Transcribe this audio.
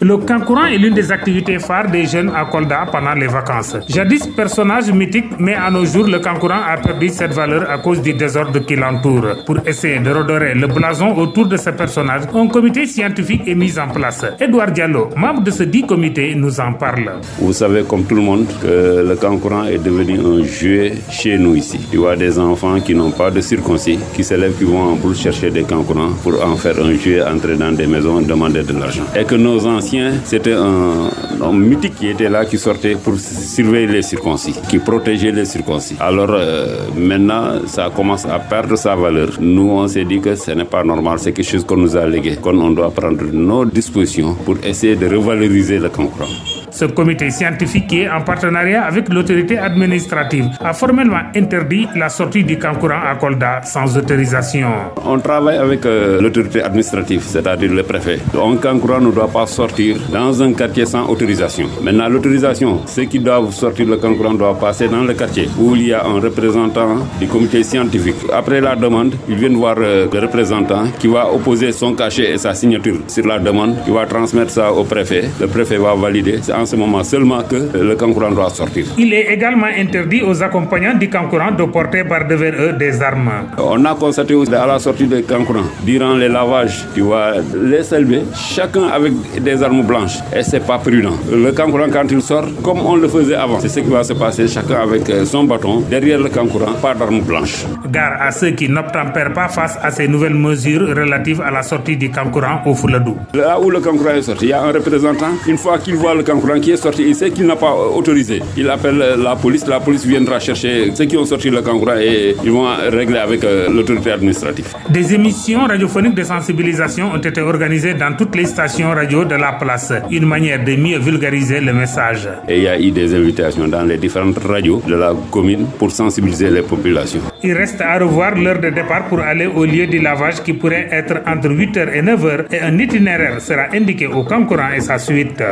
Le kankourang est l'une des activités phares des jeunes à Kolda pendant les vacances. Jadis personnage mythique, mais à nos jours, le kankourang a perdu cette valeur à cause du désordre qui l'entoure. Pour essayer de redorer le blason autour de ce personnage, un comité scientifique est mis en place. Edouard Diallo, membre de ce dit comité, nous en parle. Vous savez comme tout le monde que le kankourang est devenu un jouet chez nous ici. Tu vois des enfants qui n'ont pas de circoncis, qui se lèvent, qui vont en boule chercher des kankourang pour en faire un jouet, entrer dans des maisons, demander de l'argent. Et que nos anciens, c'était un homme mythique qui était là, qui sortait pour surveiller les circoncis, qui protégeait les circoncis. Alors maintenant, ça commence à perdre sa valeur. Nous, on s'est dit que ce n'est pas normal, c'est quelque chose qu'on nous a légué, qu'on doit prendre nos dispositions pour essayer de revaloriser le kankourang. Ce comité scientifique, qui est en partenariat avec l'autorité administrative, a formellement interdit la sortie du kankourang à Kolda sans autorisation. On travaille avec l'autorité administrative, c'est-à-dire le préfet. Un kankourang ne doit pas sortir dans un quartier sans autorisation. Maintenant, l'autorisation, ceux qui doivent sortir le kankourang doivent passer dans le quartier où il y a un représentant du comité scientifique. Après la demande, ils viennent voir le représentant qui va opposer son cachet et sa signature sur la demande. Il va transmettre ça au préfet. Le préfet va valider. C'est en ce moment seulement que le kankourang doit sortir. Il est également interdit aux accompagnants du kankourang de porter par devers eux des armes. On a constaté aussi à la sortie du kankourang, durant les lavages, tu vois, les selber, chacun avec des armes blanches. Et c'est pas prudent. Le kankourang, quand il sort, comme on le faisait avant, c'est ce qui va se passer, chacun avec son bâton, derrière le kankourang, pas d'armes blanches. Gare à ceux qui n'obtempèrent pas face à ces nouvelles mesures relatives à la sortie du kankourang au Fouladou. Là où le kankourang est sorti, il y a un représentant, une fois qu'il voit le kankourang qui est sorti, il sait qu'il n'a pas autorisé. Il appelle la police viendra chercher ceux qui ont sorti le kankourang et ils vont régler avec l'autorité administrative. Des émissions radiophoniques de sensibilisation ont été organisées dans toutes les stations radio de la place, une manière de mieux vulgariser le message. Et il y a eu des invitations dans les différentes radios de la commune pour sensibiliser les populations. Il reste à revoir l'heure de départ pour aller au lieu du lavage qui pourrait être entre 8h et 9h et un itinéraire sera indiqué au kankourang et sa suite.